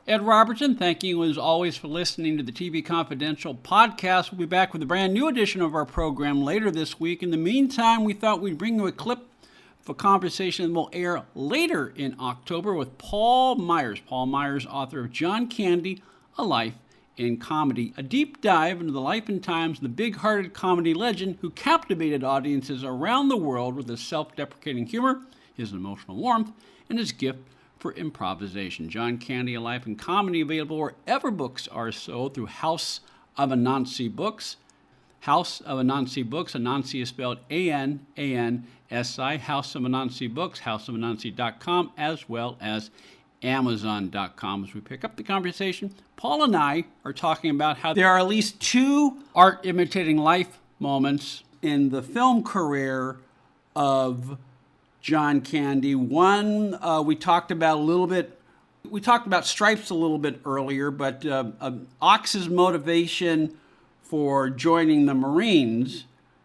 Ed Robertson, thank you as always for listening to the TV Confidential podcast. We'll be back with a brand new edition of our program later this week. In the meantime, we thought we'd bring you a clip of a conversation that will air later in October with Paul Myers. Paul Myers, author of John Candy, A Life in Comedy. A deep dive into the life and times of the big-hearted comedy legend who captivated audiences around the world with his self-deprecating humor, his emotional warmth, and his gift for improvisation. John Candy, A Life in Comedy, available wherever books are sold through House of Anansi Books. House of Anansi Books. Anansi is spelled A-N-A-N-S-I. House of Anansi Books, houseofanansi.com, as well as Amazon.com. As we pick up the conversation, Paul and I are talking about how there are at least two art-imitating life moments in the film career of John Candy. One, we talked about Stripes a little bit earlier, but Oct's motivation for joining the Marines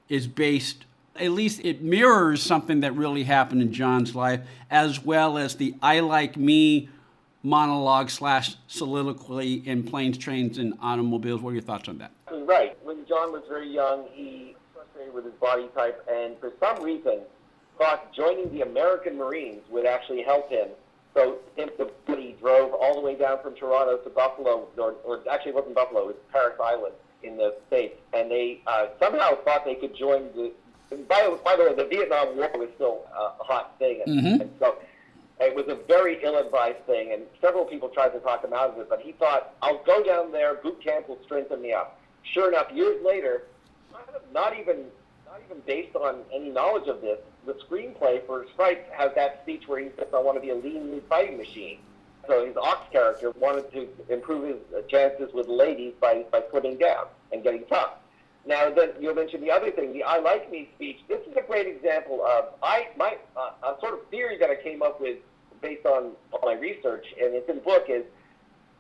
is based, at least it mirrors something that really happened in John's life, as well as the I Like Me monologue / soliloquy in Planes, Trains, and Automobiles. What are your thoughts on that? Right. When John was very young, he was frustrated with his body type, and for some reason thought joining the American Marines would actually help him. So he drove all the way down from Toronto to Buffalo, or actually it wasn't Buffalo, it was Paris Island in the States, and they somehow thought they could join the... By the way, the Vietnam War was still a hot thing, and so it was a very ill-advised thing, and several people tried to talk him out of it, but he thought, I'll go down there, boot camp will strengthen me up. Sure enough, years later, not even based on any knowledge of this, the screenplay for Stripes has that speech where he says, I want to be a lean fighting machine. So his Ox character wanted to improve his chances with ladies by slimming down and getting tough. Now, then you mentioned the other thing, the I Like Me speech. This is a great example of a sort of theory that I came up with based on my research, and it's in the book, is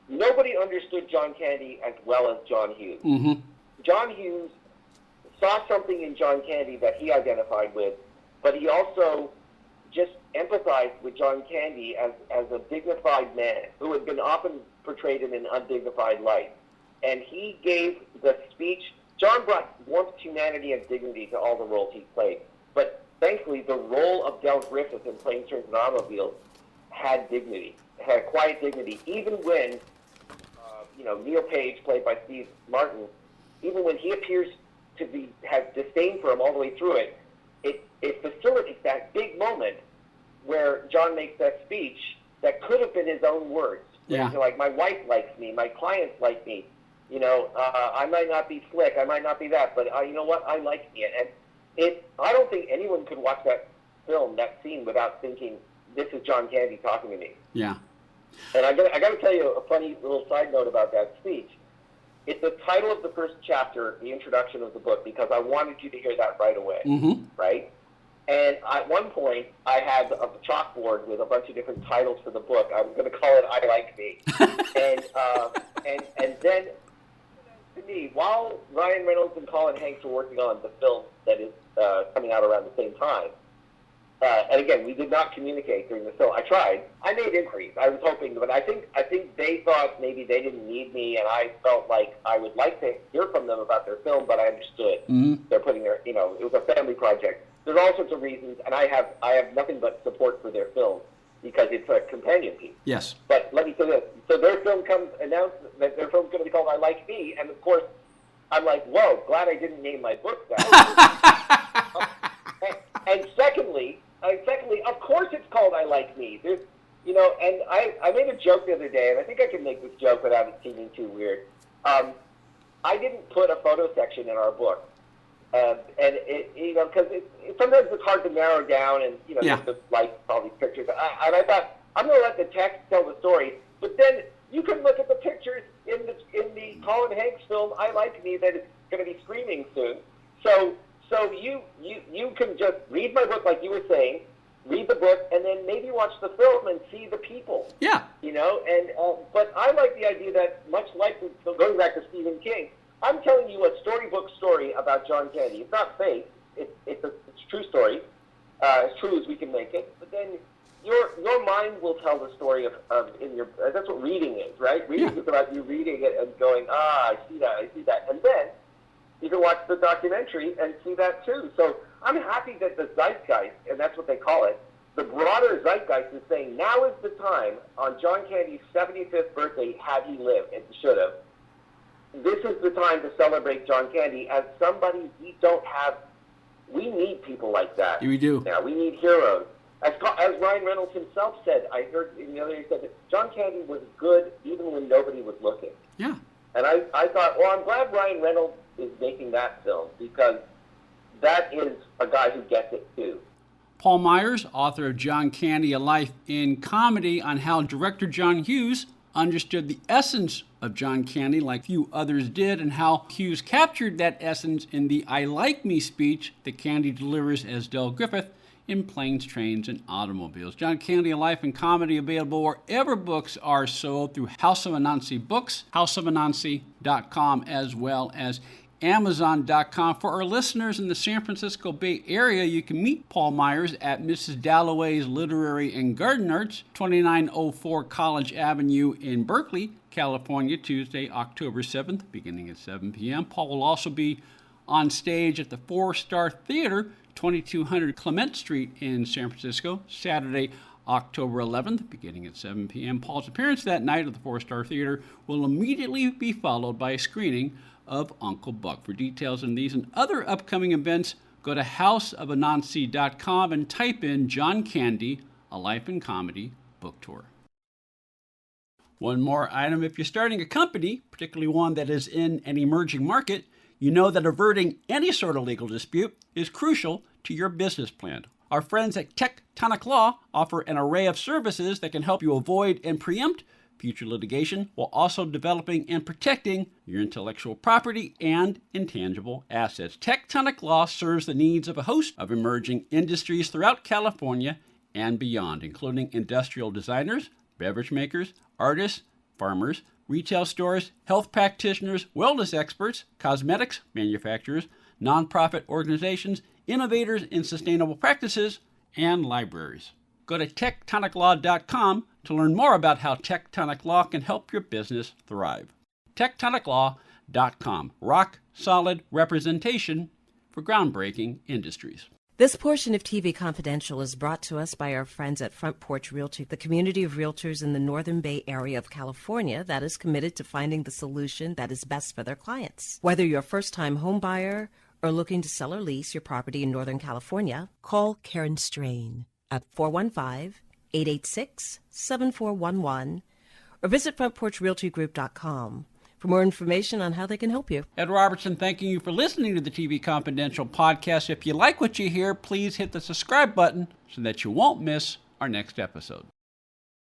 nobody understood John Candy as well as John Hughes. Mm-hmm. John Hughes saw something in John Candy that he identified with, but he also just empathized with John Candy as a dignified man who had been often portrayed in an undignified light. And he gave the speech. John brought warmth, humanity, and dignity to all the roles he played. But thankfully, the role of Del Griffith in Planes, Trains, and Automobiles had dignity, had a quiet dignity, even when, Neil Page, played by Steve Martin, even when he appears to have disdain for him all the way through it, it facilitates that big moment where John makes that speech that could have been his own words. Yeah. Like, my wife likes me, my clients like me. I might not be slick, I might not be that, but you know what? I like me. And I don't think anyone could watch that film, that scene, without thinking, this is John Candy talking to me. Yeah. And I got to tell you a funny little side note about that speech. It's the title of the first chapter, the introduction of the book, because I wanted you to hear that right away, right? And at one point, I had a chalkboard with a bunch of different titles for the book. I was going to call it I Like Me. and then, to me, while Ryan Reynolds and Colin Hanks were working on the film that is coming out around the same time, and again, we did not communicate during the film. I tried. I made inquiries. I was hoping, but I think they thought maybe they didn't need me, and I felt like I would like to hear from them about their film, but I understood. They're putting their, it was a family project. There's all sorts of reasons, and I have nothing but support for their film because it's a companion piece. Yes. But let me say this. So their film announced that their film's going to be called I Like Me, and of course, I'm like, whoa, glad I didn't name my book that. And secondly, of course it's called I Like Me. There's, and I made a joke the other day, and I think I can make this joke without it seeming too weird. I didn't put a photo section in our book. And because sometimes it's hard to narrow down, and you just like all these pictures. And I thought I'm going to let the text tell the story, but then you can look at the pictures in the Colin Hanks film I Like Me that is going to be streaming soon. So you can just read my book like you were saying, read the book, and then maybe watch the film and see the people. Yeah. But I like the idea that, much like going back to Stephen King, I'm telling you a storybook story about John Candy. It's not fake. It's a true story, as true as we can make it. But then your mind will tell the story of in your. That's what reading is, right? Reading is about you reading it and going, I see that, and then you can watch the documentary and see that too. So I'm happy that the zeitgeist, and that's what they call it, the broader zeitgeist is saying now is the time on John Candy's 75th birthday, had he lived, and he should have. This is the time to celebrate John Candy as somebody we don't have. We need people like that. We do. Yeah, we need heroes. As Ryan Reynolds himself said, I heard the other day, he said that John Candy was good even when nobody was looking. Yeah. And I thought, well, I'm glad Ryan Reynolds is making that film because that is a guy who gets it too. Paul Myers, author of John Candy, A Life in Comedy, on how director John Hughes understood the essence of John Candy like few others did, and how Hughes captured that essence in the I Like Me speech that Candy delivers as Del Griffith in Planes, Trains, and Automobiles. John Candy, A Life in Comedy, available wherever books are sold through House of Anansi Books, houseofanansi.com, as well as Amazon.com. For our listeners in the San Francisco Bay Area, you can meet Paul Myers at Mrs. Dalloway's Literary and Garden Arts, 2904 College Avenue in Berkeley, California, Tuesday, October 7th, beginning at 7 p.m. Paul will also be on stage at the Four Star Theater, 2200 Clement Street in San Francisco, Saturday, October 11th, beginning at 7 p.m. Paul's appearance that night at the Four Star Theater will immediately be followed by a screening of Uncle Buck. For details on these and other upcoming events, go to houseofanansi.com and type in John Candy, A Life in Comedy Book Tour. One more item: if you're starting a company, particularly one that is in an emerging market, you know that averting any sort of legal dispute is crucial to your business plan. Our friends at Tectonic Law offer an array of services that can help you avoid and preempt future litigation while also developing and protecting your intellectual property and intangible assets. Tectonic Law serves the needs of a host of emerging industries throughout California and beyond, including industrial designers, beverage makers, artists, farmers, retail stores, health practitioners, wellness experts, cosmetics manufacturers, nonprofit organizations, innovators in sustainable practices, and libraries. Go to tectoniclaw.com to learn more about how Tectonic Law can help your business thrive. tectoniclaw.com. Rock solid representation for groundbreaking industries. This portion of TV Confidential is brought to us by our friends at Front Porch Realty, the community of realtors in the Northern Bay Area of California that is committed to finding the solution that is best for their clients. Whether you're a first-time home buyer or looking to sell or lease your property in Northern California, call Karen Strain at 415-886-7411 or visit frontporchrealtygroup.com for more information on how they can help you. Ed Robertson thanking you for listening to the TV Confidential podcast. If you like what you hear, please hit the subscribe button so that you won't miss our next episode.